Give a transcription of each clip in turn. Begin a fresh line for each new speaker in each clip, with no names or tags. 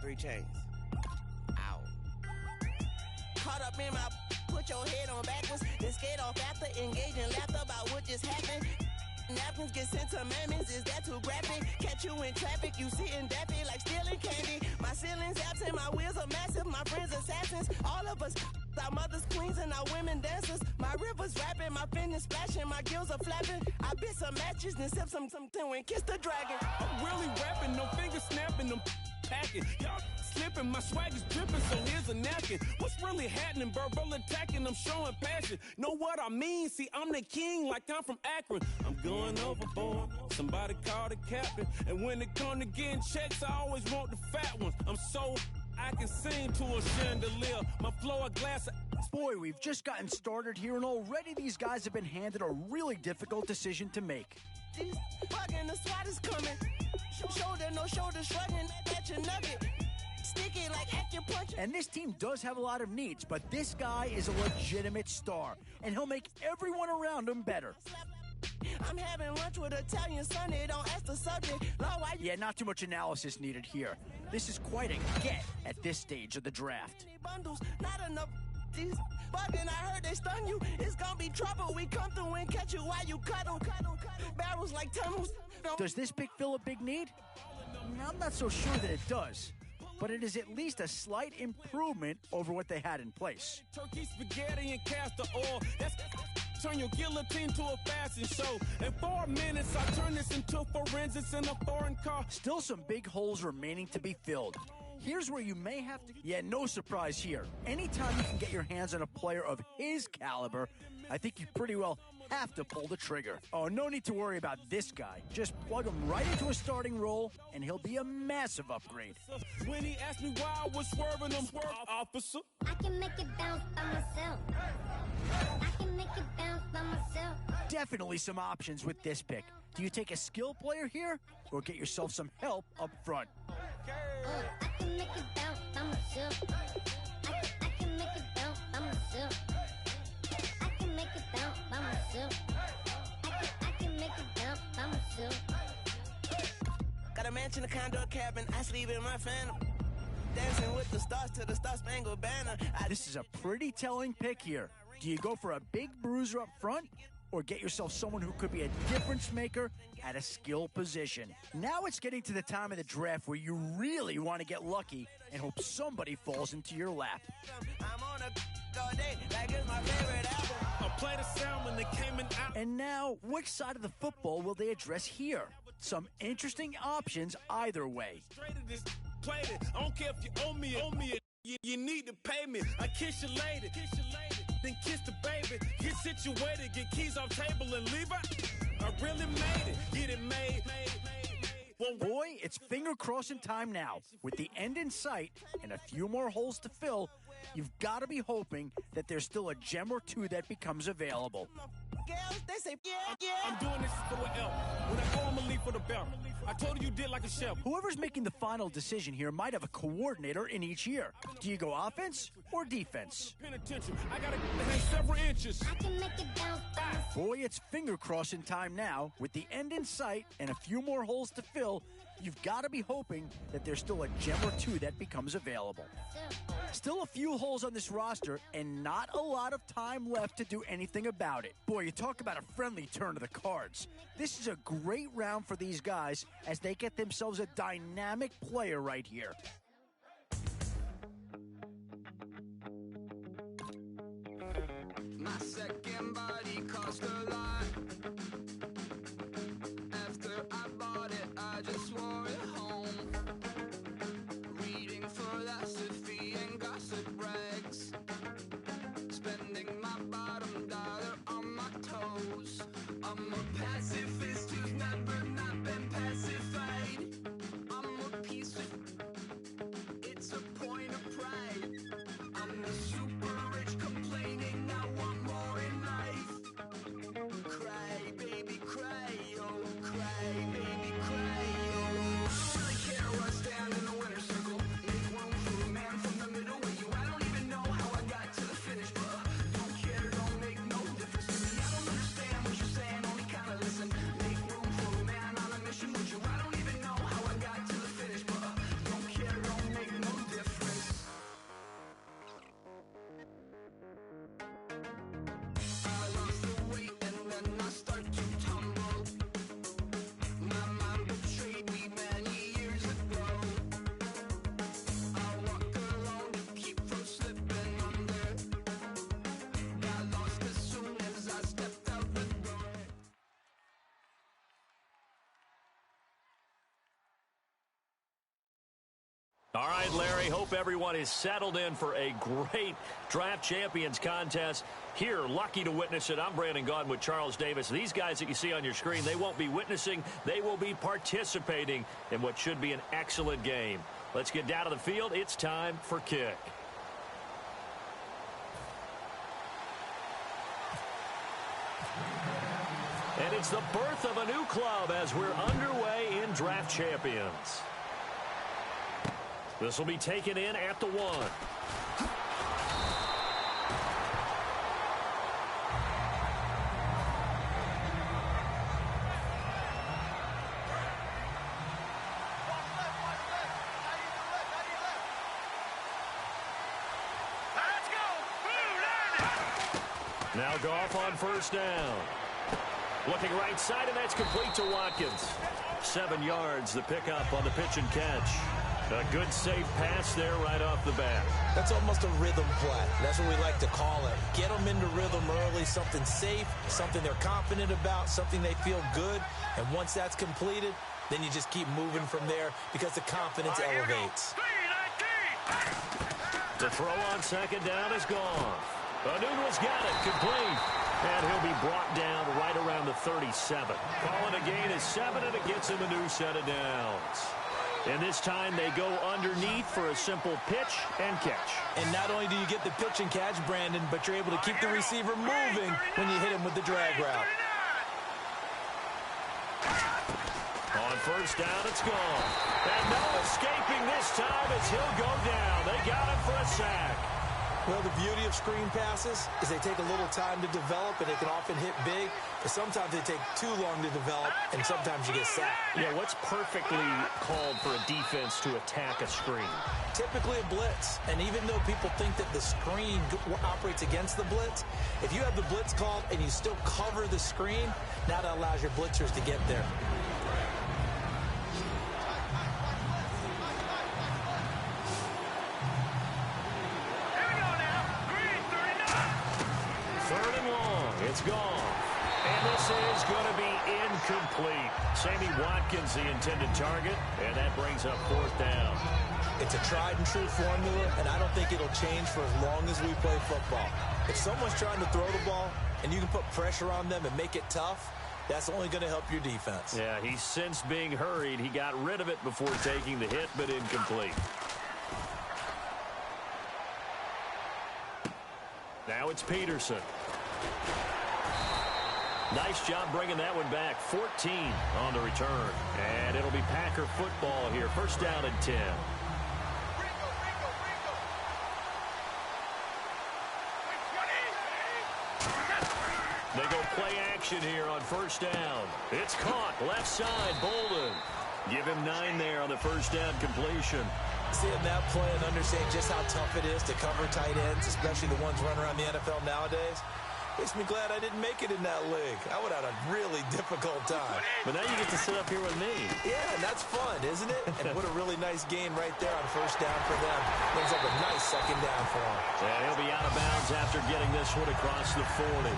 3 chains. Ow. Caught up in my, put your head on backwards, then skate off after, engage in laughter about what just happened. Napkins get sent to mammies, is that too graphic? Catch you in traffic, you sitting daffy like stealing candy. My ceiling's absent, my wheels are massive, my friends assassins. All of us, our mothers queens and our women dancers. My rivers rapping, my fingers splashing, my gills are flapping. I bit some matches, then sip something and kiss the dragon.
I'm really rapping, no fingers snapping, them packing. Y'all slipping, my swag is dripping, so here's a napkin. What's really happening? Verbal attacking, I'm showing passion. Know what I mean? See, I'm the king, like I'm from Akron. I'm going overboard. Somebody call the captain. And when it come to getting checks, I always want the fat ones. I'm so I can sing to a chandelier. My flow a glass of...
Boy, we've just gotten started here, and already these guys have been handed a really difficult decision to make.
These fucking the SWAT is coming. Shoulder, no shoulder shrugging at your nugget. Sticky like acupuncture.
And this team does have a lot of needs, but this guy is a legitimate star, and he'll make everyone around him better.
I'm having lunch with Italian Sunday, don't ask the subject. Lord, why you...
Yeah, not too much analysis needed here. This is quite a get at this stage of the draft.
Bundles, not enough. These bugging, I heard they stun you. It's gonna be trouble. We come through and catch you while you cuddle. Barrels like tunnels.
Does this pick fill a big need? I'm not so sure that it does, but it is at least a slight improvement over what they had in place.
Turkey, spaghetti, and castor oil. That's turn your guillotine to a fashion show. In 4 minutes, I turn this into forensics in a foreign car.
Still some big holes remaining to be filled. Here's where you may have to... Yeah, no surprise here. Anytime you can get your hands on a player of his caliber, I think you pretty well have to pull the trigger. Oh, no need to worry about this guy. Just plug him right into a starting role, and he'll be a massive upgrade.
When he asked me why I was swerving, I'm swerving, officer.
I can make it bounce by myself. I can make it bounce by myself.
Definitely some options with this pick. Do you take a skill player here, or get yourself some help up front?
I can make it bounce by myself. I can make it bounce by myself. I can make it bounce by myself. I can make it bounce by myself.
Got a mansion, a condo, a cabin. I sleep in my phantom. Dancing with the stars to the Star-Spangled Banner.
This is a pretty telling pick here. Do you go for a big bruiser up front, or get yourself someone who could be a difference maker at a skill position? Now it's getting to the time of the draft where you really want to get lucky and hope somebody falls into your lap.
I'm on a all day, like it's my favorite album.
I played a sound when they came in out.
And now, which side of the football will they address here? Some interesting options either way.
Straight to this, played it. I don't care if you owe me it. You need to pay me. I kiss your lady. Then kiss the baby. Get situated, get keys off table and leave her. I really made it. Get it made.
Boy, it's finger crossing time now. With the end in sight and a few more holes to fill, you've got to be hoping that there's still a gem or two that becomes available.
Girls, they say, yeah.
I'm doing this for the L. When I go, I'm gonna leave for the belt. I told you did like a chef.
Whoever's making the final decision here might have a coordinator in each year. Do you go offense or defense?
Penitentiary. I gotta hang several inches.
I can make it bounce by myself.
Boy, it's finger crossing time now. With the end in sight and a few more holes to fill, you've got to be hoping that there's still a gem or two that becomes available. Still a few holes on this roster and not a lot of time left to do anything about it. Boy, you talk about a friendly turn of the cards. This is a great round for these guys as they get themselves a dynamic player right here.
My second body cost a lot. After I bought it, I just wore it home. Reading philosophy and gossip rags. Spending my bottom dollar on my toes. I'm a pacifist who's never not been pacified. I'm a piece of
All right, Larry, hope everyone is settled in for a great Draft Champions contest. Here, lucky to witness it. I'm Brandon Gaudin with Charles Davis. These guys that you see on your screen, they won't be witnessing. They will be participating in what should be an excellent game. Let's get down to the field. It's time for kick. And it's the birth of a new club as we're underway in Draft Champions. This will be taken in at the 1. Now Goff on first down. Looking right side, and that's complete to Watkins. 7 yards, the pickup on the pitch and catch. A good safe pass there right off the bat.
That's almost a rhythm play. That's what we like to call it. Get them into rhythm early, something safe, something they're confident about, something they feel good. And once that's completed, then you just keep moving from there because the confidence elevates.
The throw on second down is gone. Anunu's got it, complete. And he'll be brought down right around the 37. Calling a gain is 7, and it gets him a new set of downs. And this time they go underneath for a simple pitch and catch.
And not only do you get the pitch and catch, Brandon, but you're able to keep the receiver moving when you hit him with the drag route.
On first down, it's gone. And no escaping this time as he'll go down. They got him for a sack.
Well, the beauty of screen passes is they take a little time to develop, and they can often hit big, but sometimes they take too long to develop, and sometimes you get sacked.
Yeah, what's perfectly called for a defense to attack a screen?
Typically a blitz, and even though people think that the screen operates against the blitz, if you have the blitz called and you still cover the screen, now that allows your blitzers to get there.
It's gone. And this is going to be incomplete. Sammy Watkins, the intended target, and that brings up fourth down.
It's a tried and true formula, and I don't think it'll change for as long as we play football. If someone's trying to throw the ball and you can put pressure on them and make it tough, that's only going to help your defense.
Yeah, he's since being hurried. He got rid of it before taking the hit, but incomplete. Now it's Peterson. Nice job bringing that one back. 14 on the return. And it'll be Packer football here. First down and 10. They go play action here on first down. It's caught. Left side, Bolden. Give him 9 there on the first down completion.
Seeing that play and understanding just how tough it is to cover tight ends, especially the ones running around the NFL nowadays, makes me glad I didn't make it in that league. I would have had a really difficult time.
But now you get to sit up here with me.
Yeah, and that's fun, isn't it? And what a really nice gain right there on first down for them. Ends up a nice second down for him.
And he'll be out of bounds after getting this one across the 40.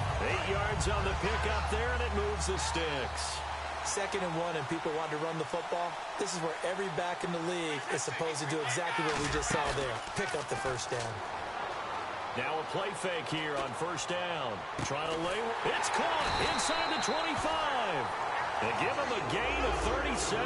8 yards on the pickup there, and it moves the sticks.
2nd and 1, and people want to run the football. This is where every back in the league is supposed to do exactly what we just saw there. Pick up the first down.
Now a play fake here on first down. Trying to lay. It's caught inside the 25. They give him a gain of 37.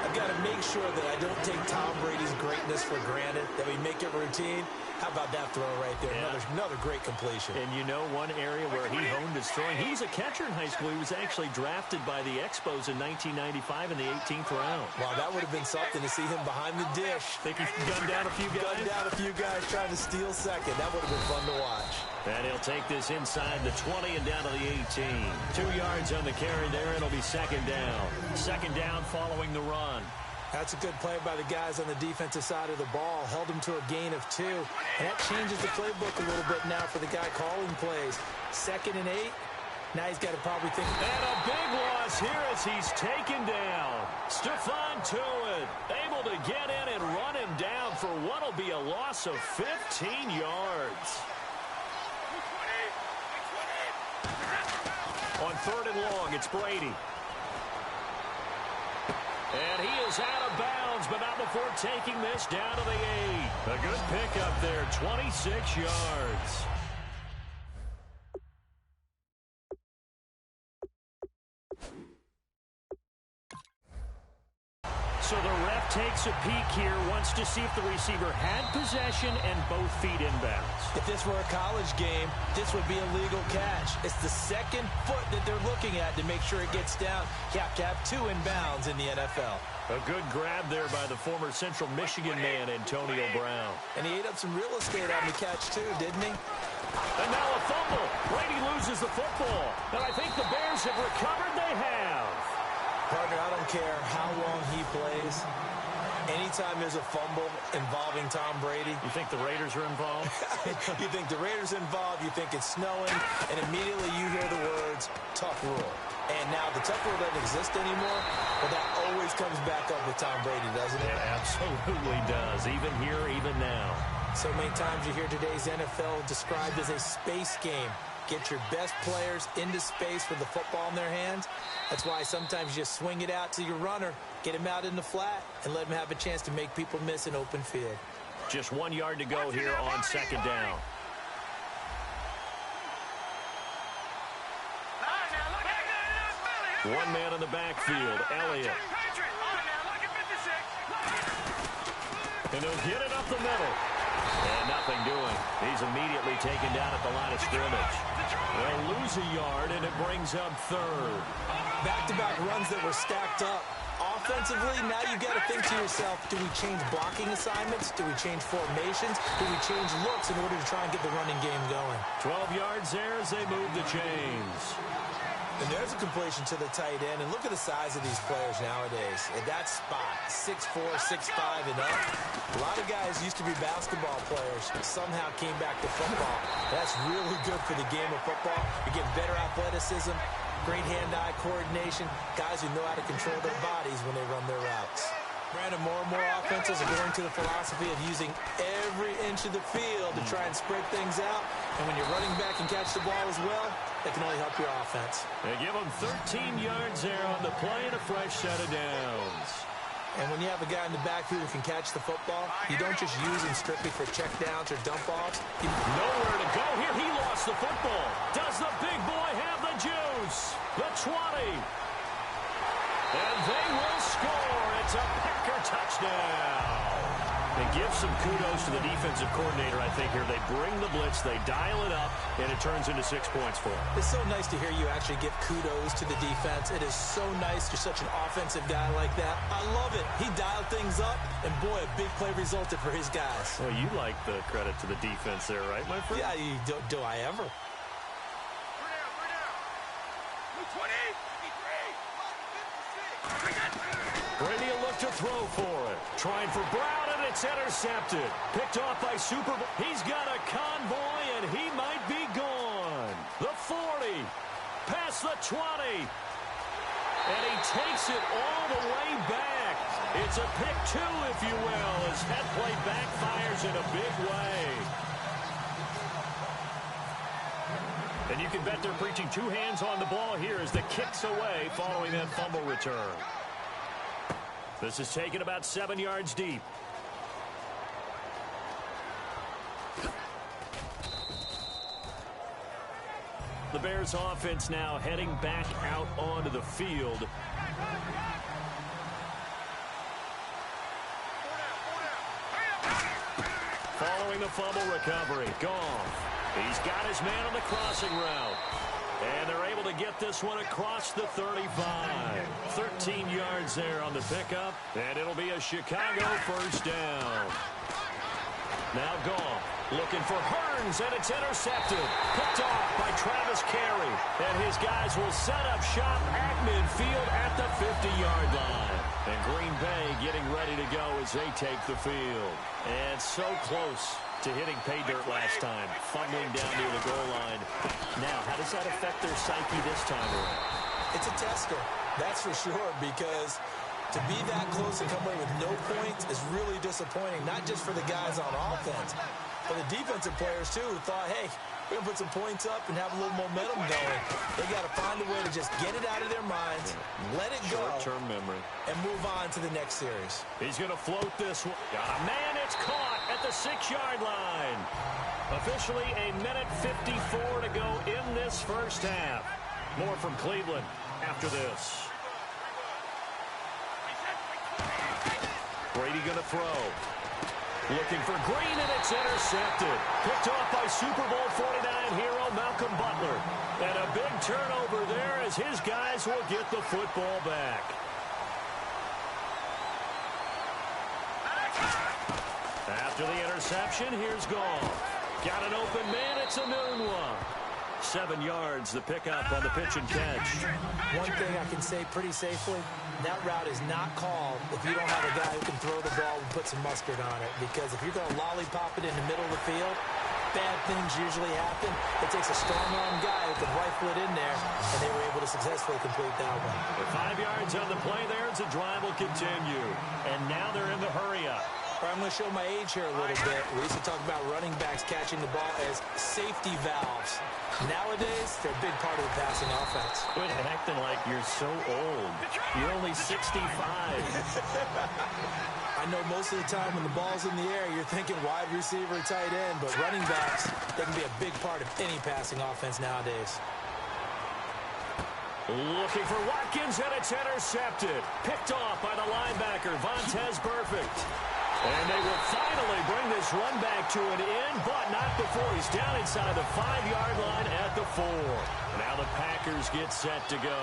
I've got to make sure that I don't take Tom Brady's greatness for granted, that we make it routine. How about that throw right there?
Yeah.
Another great completion.
And you know one area where he honed his throwing. He was a catcher in high school. He was actually drafted by the Expos in 1995 in the 18th round.
Wow, that would have been something to see him behind the dish.
Think he gunned down a few guys?
Gunned down a few guys trying to steal second. That would have been fun to watch.
And he'll take this inside the 20 and down to the 18. 2 yards on the carry there. It'll be second down. Second down following the run.
That's a good play by the guys on the defensive side of the ball. Held him to a gain of 2. And that changes the playbook a little bit now for the guy calling plays. 2nd and 8. Now he's got to probably think.
And a big loss here as he's taken down. Stephon Tuitt able to get in and run him down for what will be a loss of 15 yards. On 3rd and long, it's Brady. And he is out of bounds yards, but not before taking this down to the 8. A good pickup there, 26 yards. So the ref takes a peek here, wants to see if the receiver had possession and both feet inbounds.
If this were a college game, this would be a legal catch. It's the second foot that they're looking at to make sure it gets down. You have to have 2 inbounds in the NFL.
A good grab there by the former Central Michigan man, Antonio Brown.
And he ate up some real estate on the catch, too, didn't he?
And now a fumble. Brady loses the football. And I think the Bears have recovered. They have.
Partner, I don't care how long he plays. Anytime there's a fumble involving Tom Brady.
You think the Raiders are involved?
You think the Raiders are involved, you think it's snowing, and immediately you hear the words, tough rule. And now the tough rule doesn't exist anymore, but that always comes back up with Tom Brady, doesn't it?
It absolutely does, even here, even now.
So many times you hear today's NFL described as a space game. Get your best players into space with the football in their hands. That's why sometimes you just swing it out to your runner, get him out in the flat, and let him have a chance to make people miss an open field.
Just 1 yard to go here on second down. One man in the backfield, Elliott. And he'll get it up the middle. And nothing doing. He's immediately taken down at the line of scrimmage. They'll lose a yard, and it brings up third.
Back-to-back runs that were stacked up. Offensively, now you got to think to yourself, do we change blocking assignments? Do we change formations? Do we change looks in order to try and get the running game going?
12 yards there as they move the chains.
And there's a completion to the tight end. And look at the size of these players nowadays. At that spot, 6'4", 6'5", and up. A lot of guys used to be basketball players, somehow came back to football. That's really good for the game of football. You're getting better athleticism, great hand-eye coordination, guys who know how to control their bodies when they run their routes. Brandon, more and more offenses are going to the philosophy of using every inch of the field to try and spread things out. And when you're running back and catch the ball as well, that can only help your offense.
They give them 13 yards there on the play and a fresh set of downs.
And when you have a guy in the backfield who can catch the football, you don't just use him strictly for checkdowns or dump-offs.
Nowhere to go here. He lost the football. Does the big boy have the juice? The 20. And they will score. It's a Packer touchdown. They give some kudos to the defensive coordinator, I think, here. They bring the blitz, they dial it up, and it turns into 6 points for them.
It's so nice to hear you actually give kudos to the defense. It is so nice. You're such an offensive guy like that. I love it. He dialed things up, and boy, a big play resulted for his guys.
Well, you like the credit to the defense there, right, my friend?
Yeah, do I ever?
20, 53.
Brady will look to throw for it. Trying for Brown, and it's intercepted. Picked off by Super Bowl. He's got a convoy, and he might be gone. The 40. Past the 20. And he takes it all the way back. It's a pick 2, if you will, as head play backfires in a big way. And you can bet they're preaching 2 hands on the ball here as the kick's away following that fumble return. This is taken about 7 yards deep. The Bears offense now heading back out onto the field. Following the fumble recovery, Goff. He's got his man on the crossing route. And they're able to get this one across the 35. 13 yards there on the pickup. And it'll be a Chicago first down. Now Goff looking for Hearns, and it's intercepted. Picked off by Travis Carey. And his guys will set up shop at midfield at the 50-yard line. And Green Bay getting ready to go as they take the field. And so close to hitting pay dirt last time, fumbling down near the goal line. Now, how does that affect their psyche this time around?
It's a tester, that's for sure, because to be that close and come away with no points is really disappointing, not just for the guys on offense, but the defensive players, too, who thought, hey, We're going to put some points up and have a little momentum going. They got to find a way to just get it out of their minds, let it go,
short-term memory,
and move on to the next series.
He's going to float this one. Got a man, it's caught at the 6-yard line. Officially a minute 54 to go in this first half. More from Cleveland after this. Brady going to throw. Looking for Green, and it's intercepted. Picked off by Super Bowl 49 hero Malcolm Butler. And a big turnover there as his guys will get the football back. After the interception, here's Goff. Got an open man, it's a noon one. 7 yards, the pickup on the pitch and catch.
One thing I can say pretty safely, that route is not called if you don't have a guy who can throw the ball and put some mustard on it. Because if you're going to lollipop it in the middle of the field, bad things usually happen. It takes a strong-arm guy who can rifle it in there, and they were able to successfully complete that one.
With 5 yards on the play there, the drive will continue. And now they're in the hurry-up.
I'm going to show my age here a little bit. We used to talk about running backs catching the ball as safety valves. Nowadays, they're a big part of the passing offense.
Quit acting like you're so old. You're only 65.
I know most of the time when the ball's in the air, you're thinking wide receiver, tight end, but running backs, they can be a big part of any passing offense nowadays.
Looking for Watkins, and it's intercepted. Picked off by the linebacker, Vontaze Burfict. And they will finally bring this run back to an end, but not before he's down inside the 5-yard line at the 4. Now the Packers get set to go.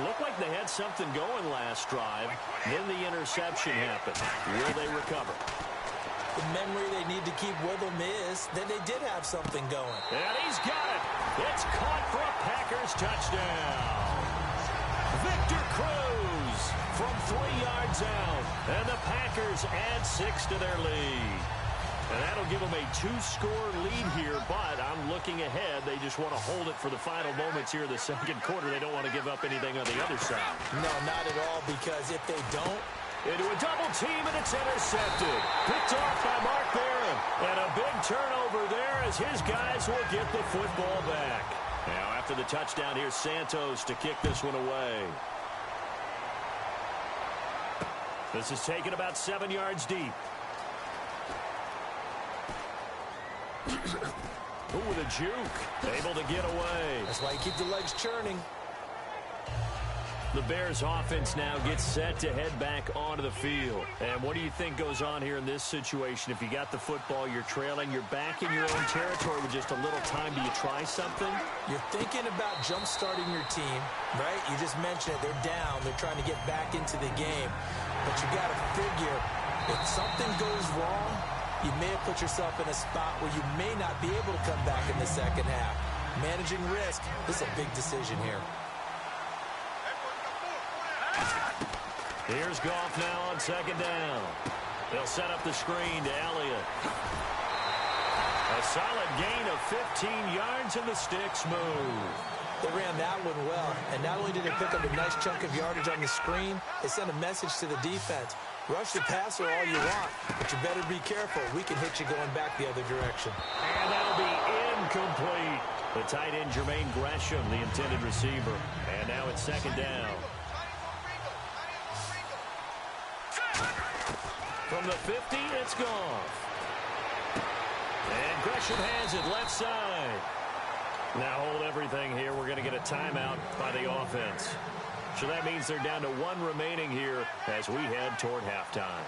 Looked like they had something going last drive. Then the interception happened. Will they recover?
The memory they need to keep with them is that they did have something going.
And he's got it. It's caught for a Packers touchdown. Victor Cruz from 3 yards out. And the Packers add 6 to their lead. And that'll give them a 2-score lead here, but I'm looking ahead. They just want to hold it for the final moments here in the second quarter. They don't want to give up anything on the other side.
No, not at all, because if they don't,
into a double team, and it's intercepted. Picked off by Mark Barron. And a big turnover there as his guys will get the football back. Now, after the touchdown, here's Santos to kick this one away. This is taken about 7 yards deep. Ooh, with a juke. Able to get away.
That's why you keep the legs churning.
The Bears offense now gets set to head back onto the field. And what do you think goes on here in this situation? If you got the football, you're trailing, you're back in your own territory with just a little time. Do you try something?
You're thinking about jump-starting your team, right? You just mentioned it. They're down. They're trying to get back into the game. But you got to figure, if something goes wrong, you may have put yourself in a spot where you may not be able to come back in the second half. Managing risk, this is a big decision here.
Here's Goff now on second down. They'll set up the screen to Elliott. A solid gain of 15 yards, and the sticks move.
They ran that one well, and not only did they pick up a nice chunk of yardage on the screen, they sent a message to the defense. Rush the passer all you want, but you better be careful. We can hit you going back the other direction.
And that'll be incomplete. The tight end, Jermaine Gresham, the intended receiver. And now it's second down. From the 50, it's Goff. And Gresham has it left side. Now hold everything here. We're going to get a timeout by the offense. So that means they're down to 1 remaining here as we head toward halftime.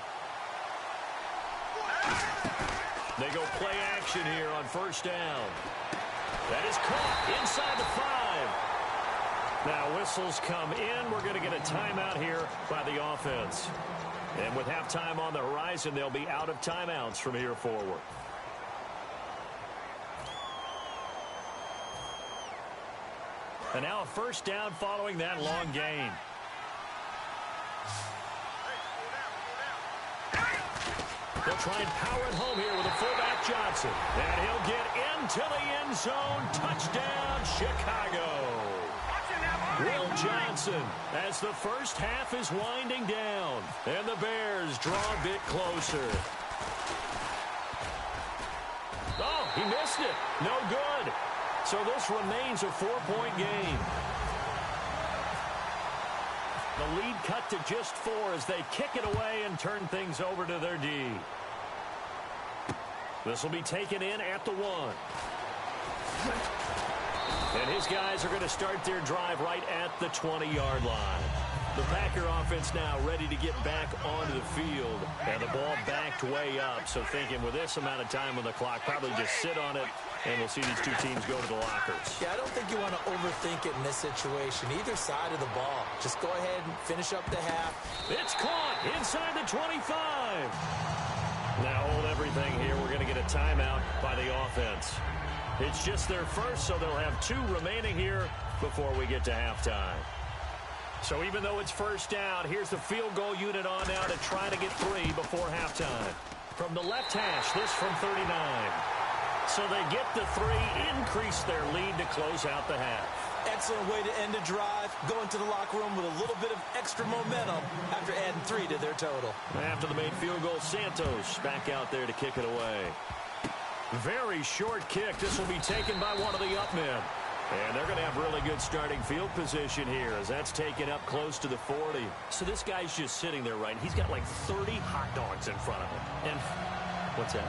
They go play action here on first down. That is caught inside the 5. Now whistles come in. We're going to get a timeout here by the offense. And with halftime on the horizon, they'll be out of timeouts from here forward. And now a first down following that long gain. They'll try and power it home here with a fullback Johnson. And he'll get into the end zone. Touchdown, Chicago. Will Johnson as the first half is winding down. And the Bears draw a bit closer. Oh, He missed it. No good. So this remains a 4-point game. The lead cut to just 4 as they kick it away and turn things over to their D. This will be taken in at the 1. And his guys are going to start their drive right at the 20-yard line. The Packer offense now ready to get back onto the field. And the ball backed way up. So thinking with this amount of time on the clock, probably just sit on it. And we'll see these two teams go to the lockers.
Yeah, I don't think you want to overthink it in this situation. Either side of the ball. Just go ahead and finish up the half.
It's caught inside the 25. Now hold everything here. We're going to get a timeout by the offense. It's just their first, so they'll have 2 remaining here before we get to halftime. So even though it's first down, here's the field goal unit on now to try to get 3 before halftime. From the left hash, this from 39. So they get the 3, increase their lead to close out the half.
Excellent way to end a drive. Go into the locker room with a little bit of extra momentum after adding 3 to their total.
After the made field goal, Santos back out there to kick it away. Very short kick. This will be taken by one of the up men. And they're going to have really good starting field position here as that's taken up close to the 40. So this guy's just sitting there, right? He's got like 30 hot dogs in front of him. And what's that?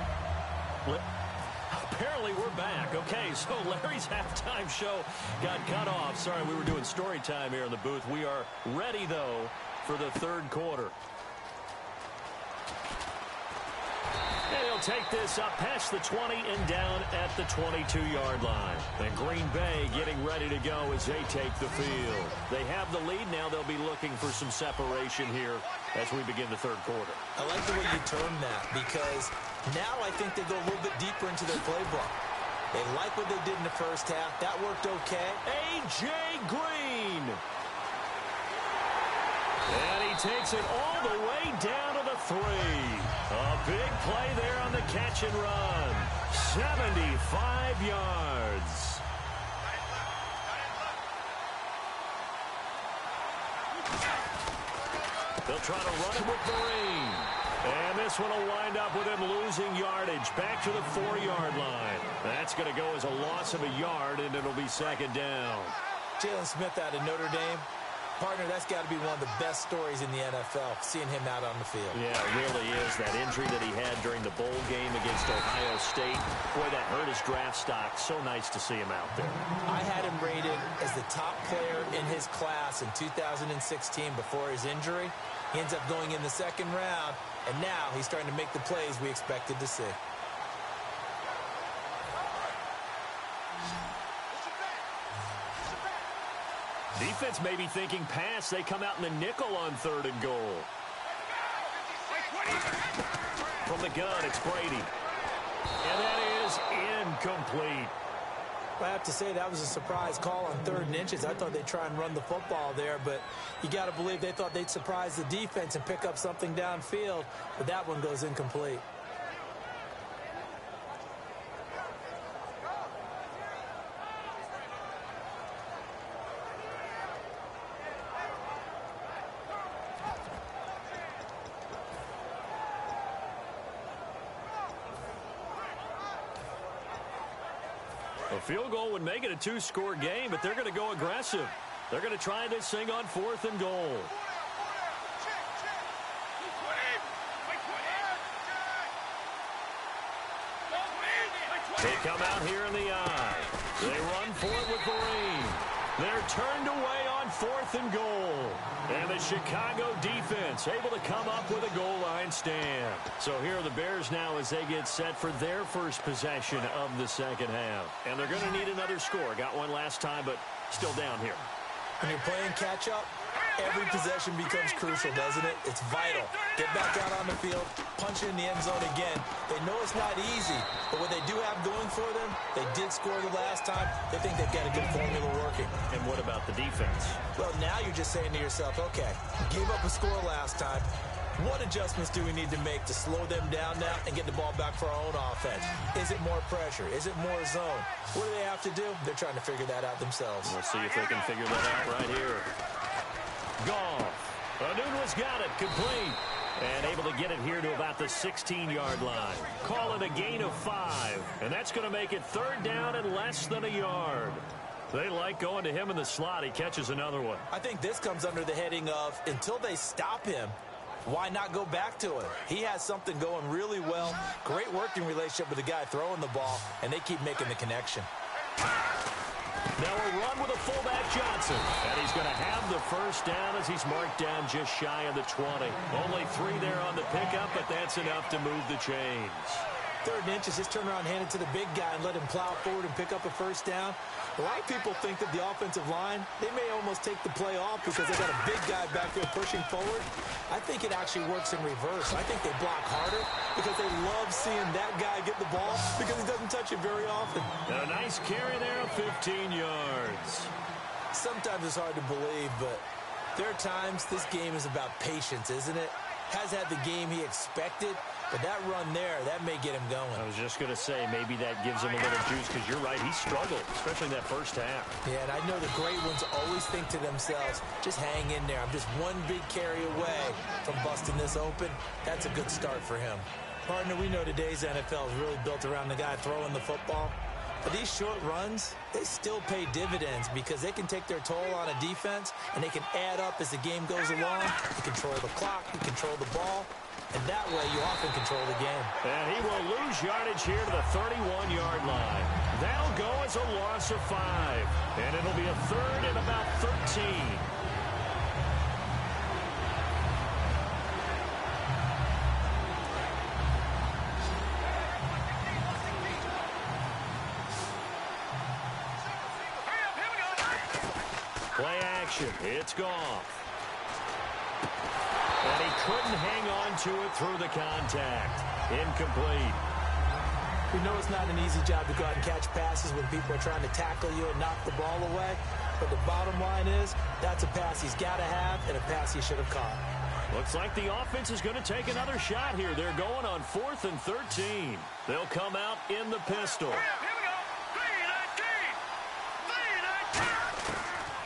Apparently we're back. Okay, so Larry's halftime show got cut off. Sorry, we were doing story time here in the booth. We are ready, though, for the third quarter. And he'll take this up past the 20 and down at the 22-yard line. And Green Bay getting ready to go as they take the field. They have the lead now. They'll be looking for some separation here as we begin the third quarter.
I like the way you termed that because now I think they go a little bit deeper into their playbook. They like what they did in the first half. That worked okay.
A.J. Green. And he takes it all the way down to the 3. A big play there on the catch and run. 75 yards. They'll try to run it with Green. And this one will wind up with him losing yardage back to the 4-yard line. That's going to go as a loss of a yard, and it'll be second down.
Jalen Smith out of Notre Dame. Partner, that's got to be one of the best stories in the NFL, seeing him out on the field.
Yeah, it really is. That injury that he had during the bowl game against Ohio State, boy, that hurt his draft stock. So nice to see him out there.
I had him rated as the top player in his class in 2016 before his injury. He ends up going in the second round, and now he's starting to make the plays we expected to see.
Defense may be thinking pass. They come out in the nickel on 3rd and goal. From the gun, it's Brady. And that is incomplete.
I have to say that was a surprise call on 3rd and inches. I thought they'd try and run the football there, but you got to believe they thought they'd surprise the defense and pick up something downfield, but that one goes incomplete.
A field goal would make it a 2-score game, but they're going to go aggressive. They're going to try this thing on 4th and goal. They come out here in the eye. They run for it with Green. They're turned away on 4th and goal. And the Chicago defense able to come up with a goal line stand. So here are the Bears now as they get set for their first possession of the second half. And they're going to need another score. Got one last time, but still down here.
When you're playing catch-up, every possession becomes crucial, doesn't it? It's vital. Get back out on the field, punch it in the end zone again. They know it's not easy, but what they do have going for them, they did score the last time. They think they've got a good formula working.
And what about the defense?
Well, now you're just saying to yourself, okay, gave up a score last time. What adjustments do we need to make to slow them down now and get the ball back for our own offense? Is it more pressure? Is it more zone? What do they have to do? They're trying to figure that out themselves.
We'll see if they can figure that out right here. Goff. Anunua's got it. Complete. And able to get it here to about the 16-yard line. Call it a gain of 5. And that's going to make it 3rd down and less than a yard. They like going to him in the slot. He catches another one.
I think this comes under the heading of until they stop him, why not go back to it? He has something going really well. Great working relationship with the guy throwing the ball, and they keep making the connection.
Now a run with a fullback Johnson. And he's going to have the first down as he's marked down just shy of the 20. Only 3 there on the pickup, but that's enough to move the chains.
3rd and inches, just turn around, hand it to the big guy, and let him plow forward and pick up a first down. A lot of people think that the offensive line, they may almost take the play off because they got a big guy back there pushing forward. I think it actually works in reverse. I think they block harder because they love seeing that guy get the ball because he doesn't touch it very often.
And a nice carry there of 15 yards.
Sometimes it's hard to believe, but there are times this game is about patience, isn't it? Has had the game he expected, but that run there, that may get him going.
I was just going to say, maybe that gives him a little juice because you're right, he struggled, especially in that first half.
Yeah, and I know the great ones always think to themselves, just hang in there. I'm just one big carry away from busting this open. That's a good start for him. Partner, we know today's NFL is really built around the guy throwing the football. But these short runs, they still pay dividends because they can take their toll on a defense and they can add up as the game goes along. You control the clock, you control the ball, and that way you often control the game.
And he will lose yardage here to the 31-yard line. That'll go as a loss of 5. And it'll be a 3rd and about 13. Play action. It's Goff. And he couldn't hang on to it through the contact. Incomplete.
We know it's not an easy job to go out and catch passes when people are trying to tackle you and knock the ball away. But the bottom line is, that's a pass he's got to have and a pass he should have caught.
Looks like the offense is going to take another shot here. They're going on 4th and 13. They'll come out in the pistol.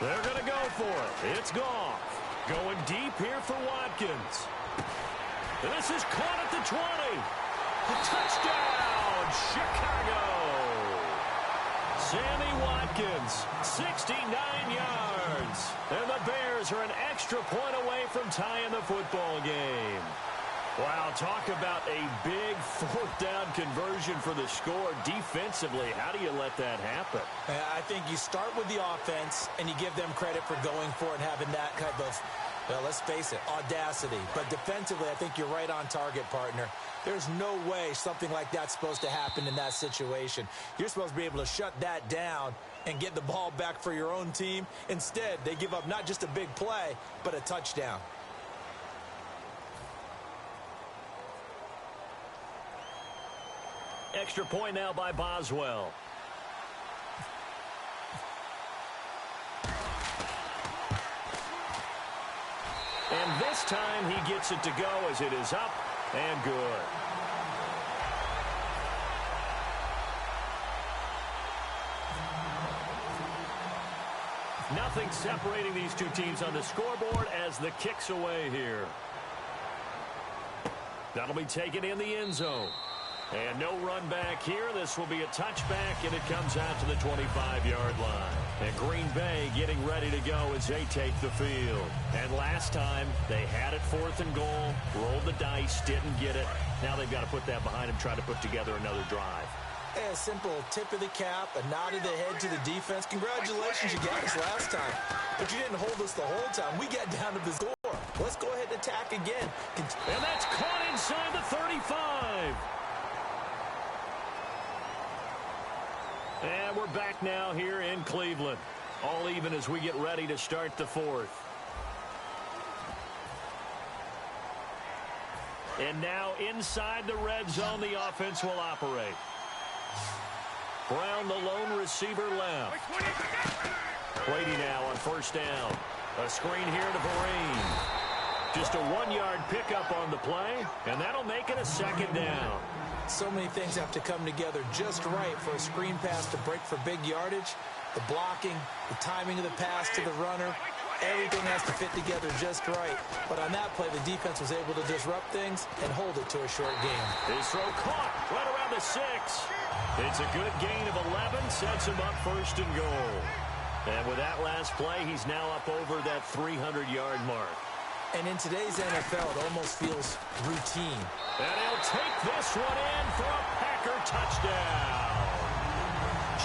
They're going to go for it. It's Goff. Going deep here for Watkins. This is caught at the 20. A touchdown, Chicago. Sammy Watkins, 69 yards. And the Bears are an extra point away from tying the football game. Wow, talk about a big 4th down conversion for the score. Defensively, how do you let that happen?
I think you start with the offense, and you give them credit for going for it and having that kind of, well, let's face it, audacity. But defensively, I think you're right on target, partner. There's no way something like that's supposed to happen in that situation. You're supposed to be able to shut that down and get the ball back for your own team. Instead, they give up not just a big play, but a touchdown.
Extra point now by Boswell. And this time he gets it to go as it is up and good. Nothing separating these two teams on the scoreboard as the kick's away here. That'll be taken in the end zone. And no run back here. This will be a touchback, and it comes out to the 25-yard line. And Green Bay getting ready to go as they take the field. And last time, they had it 4th and goal, rolled the dice, didn't get it. Now they've got to put that behind them, try to put together another drive.
A simple tip of the cap, a nod of the head to the defense. Congratulations, you got us last time. But you didn't hold us the whole time. We got down to the score. Let's go ahead and attack again.
And that's caught inside the 35. And we're back now here in Cleveland. All even as we get ready to start the 4th. And now inside the red zone, the offense will operate. Brown, the lone receiver, left. Brady now on 1st down. A screen here to Vereen. Just a 1-yard pickup on the play, and that'll make it a 2nd down.
So many things have to come together just right for a screen pass to break for big yardage. The blocking, the timing of the pass to the runner, Everything has to fit together just right. But on that play, the defense was able to disrupt things and hold it to a short game.
His throw caught right around the 6. It's a good gain of 11, sets him up first and goal. And with that last play, he's now up over that 300-yard mark.
And in today's NFL, it almost feels routine.
And he'll take this one in for a Packer touchdown.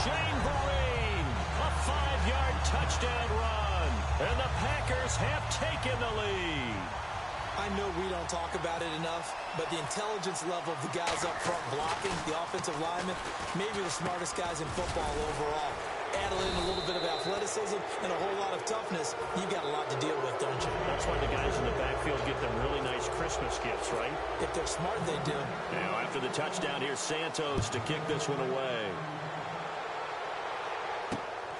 Shane Vereen, a 5-yard touchdown run. And the Packers have taken the lead.
I know we don't talk about it enough, but the intelligence level of the guys up front blocking, the offensive linemen, maybe the smartest guys in football overall. Add in a little bit of athleticism and a whole lot of toughness, you've got a lot to deal with, don't you?
That's why the guys in the backfield get them really nice Christmas gifts, right?
If they're smart, they do.
Now, after the touchdown, here's Santos to kick this one away.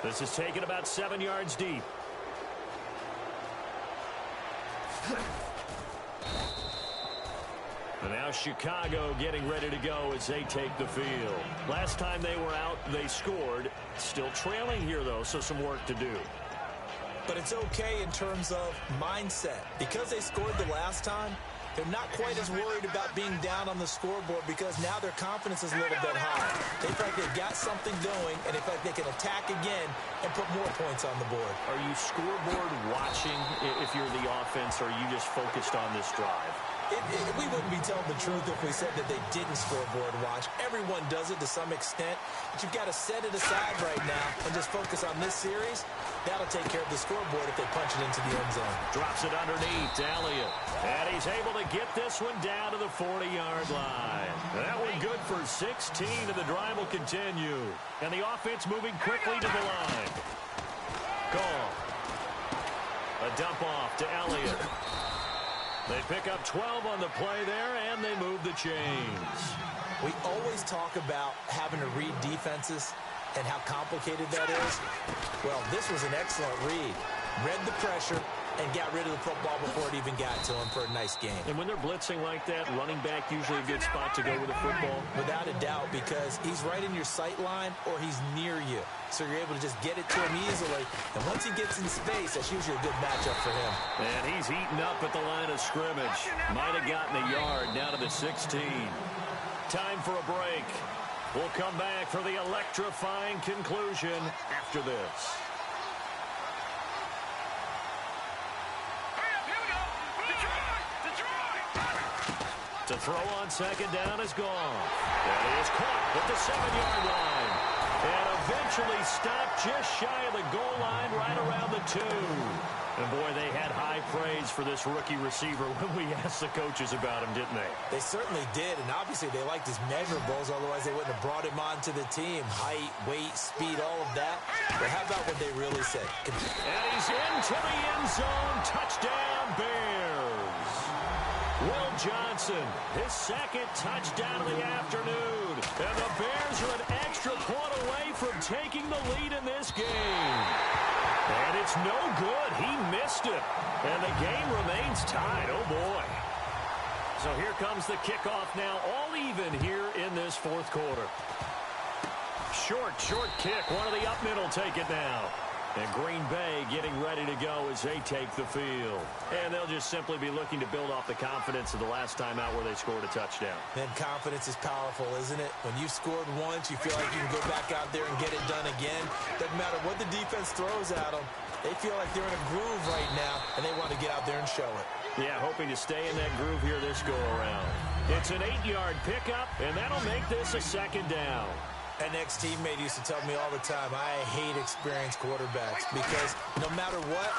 This is taken about 7 yards deep. And now Chicago getting ready to go as they take the field. Last time they were out, they scored. Still trailing here, though, so some work to do.
But it's okay in terms of mindset. Because they scored the last time, they're not quite as worried about being down on the scoreboard because now their confidence is a little bit higher. They feel like they've got something going, and they feel like they can attack again and put more points on the board.
Are you scoreboard watching if you're the offense, or are you just focused on this drive?
We wouldn't be telling the truth if we said that they didn't scoreboard watch. Everyone does it to some extent, but you've got to set it aside right now and just focus on this series. That'll take care of the scoreboard if they punch it into the end zone.
Drops it underneath to Elliott. And he's able to get this one down to the 40-yard line. That one good for 16, and the drive will continue. And the offense moving quickly to the line. Goal. A dump off to Elliott. They pick up 12 on the play there, and they move the chains.
We always talk about having to read defenses and how complicated that is. Well, this was an excellent read. Read the pressure and got rid of the football before it even got to him for a nice game.
And when they're blitzing like that, running back usually a good spot to go with the football?
Without a doubt, because he's right in your sight line or he's near you. So you're able to just get it to him easily. And once he gets in space, that's usually a good matchup for him.
And he's eaten up at the line of scrimmage. Might have gotten a yard down to the 16. Time for a break. We'll come back for the electrifying conclusion after this. To throw on second down is gone. That is caught at the 7-yard line. And eventually stopped just shy of the goal line right around the 2. And boy, they had high praise for this rookie receiver when we asked the coaches about him, didn't they?
They certainly did, and obviously they liked his measurables, otherwise they wouldn't have brought him onto the team. Height, weight, speed, all of that. But how about what they really said?
And he's into the end zone. Touchdown, Bears. Will Johnson, his second touchdown of the afternoon. And the Bears are an extra point away from taking the lead in this game. And it's no good. He missed it. And the game remains tied. Oh, boy. So here comes the kickoff now, all even here in this fourth quarter. Short kick. One of the up middle take it now. And Green Bay getting ready to go as they take the field. And they'll just simply be looking to build off the confidence of the last time out where they scored a touchdown.
Then confidence is powerful, isn't it? When you've scored once, you feel like you can go back out there and get it done again. Doesn't matter what the defense throws at them. They feel like they're in a groove right now, and they want to get out there and show it.
Yeah, hoping to stay in that groove here this go-around. It's an 8-yard pickup, and that'll make this a second down.
An ex-teammate used to tell me all the time, I hate experienced quarterbacks because no matter what,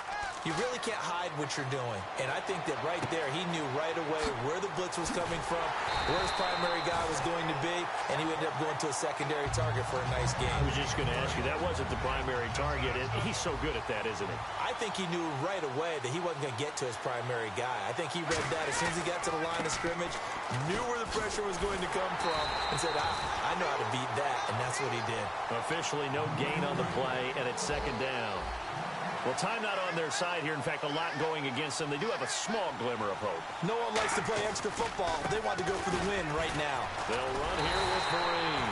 you really can't hide what you're doing. And I think that right there, he knew right away where the blitz was coming from, where his primary guy was going to be, and he ended up going to a secondary target for a nice game.
I was just going to ask you, that wasn't the primary target, and he's so good at that, isn't he?
I think he knew right away that he wasn't going to get to his primary guy. I think he read that as soon as he got to the line of scrimmage, knew where the pressure was going to come from, and said, I know how to beat that, and that's what he did.
Officially no gain on the play, and it's second down. Well, time not on their side here. In fact, a lot going against them. They do have a small glimmer of hope.
No one likes to play extra football. They want to go for the win right now.
They'll run here with Vereen.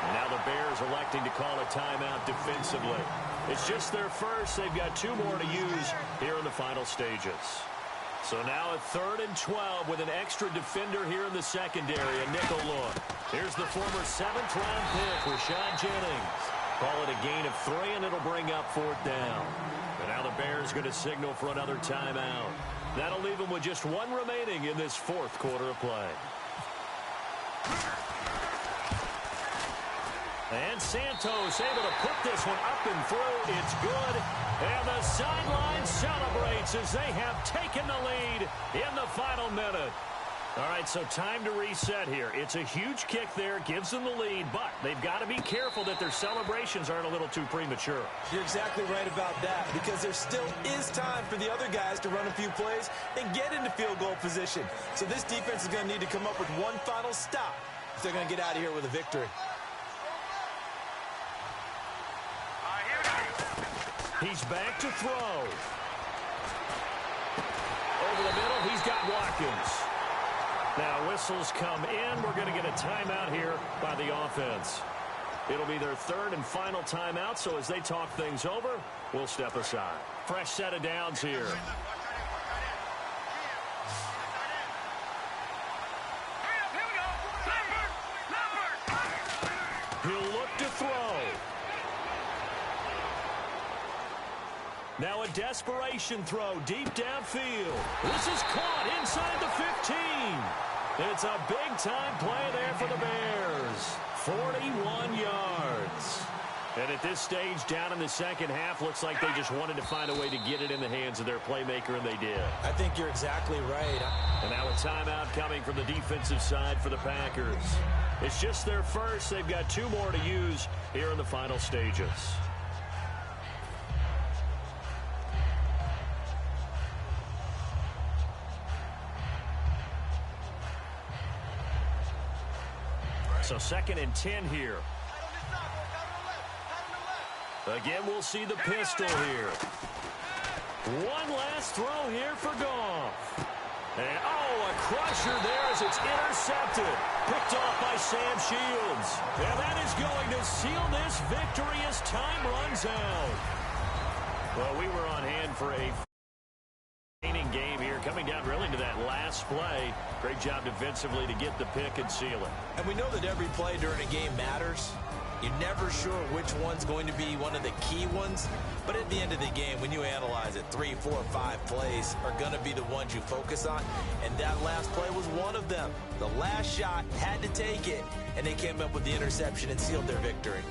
And now the Bears electing to call a timeout defensively. It's just their first. They've got 2 more to use here in the final stages. So now a 3rd and 12 with an extra defender here in the secondary, a nickel look. Here's the former 7th-round pick, Rashad Jennings. Call it a gain of 3, and it'll bring up 4th down. And now the Bears going to signal for another timeout. That'll leave them with just 1 remaining in this 4th quarter of play. And Santos able to put this one up and through. It's good. And the sideline celebrates as they have taken the lead in the final minute. All right, so time to reset here. It's a huge kick there, gives them the lead, but they've got to be careful that their celebrations aren't a little too premature.
You're exactly right about that, because there still is time for the other guys to run a few plays and get into field goal position. So this defense is going to need to come up with one final stop if they're going to get out of here with a victory.
He's back to throw. Over the middle, he's got Watkins. Now whistles come in. We're going to get a timeout here by the offense. It'll be their 3rd and final timeout, so as they talk things over, we'll step aside. Fresh set of downs here. He'll look to throw. Now a desperation throw deep downfield. This is caught inside the 15. It's a big-time play there for the Bears. 41 yards. And at this stage, down in the second half, looks like they just wanted to find a way to get it in the hands of their playmaker, and they did.
I think you're exactly right.
And now a timeout coming from the defensive side for the Packers. It's just their first. They've got 2 more to use here in the final stages. So 2nd and 10 here. Again, we'll see the pistol here. One last throw here for Goff. And, oh, a crusher there as it's intercepted. Picked off by Sam Shields. And that is going to seal this victory as time runs out. Well, we were on hand for a game here, coming down really to that last play. Great job defensively to get the pick and seal it.
And we know that every play during a game matters. You're never sure which one's going to be one of the key ones. But at the end of the game, when you analyze it, 3, 4, 5 plays are going to be the ones you focus on. And that last play was one of them. The last shot had to take it, and they came up with the interception and sealed their victory.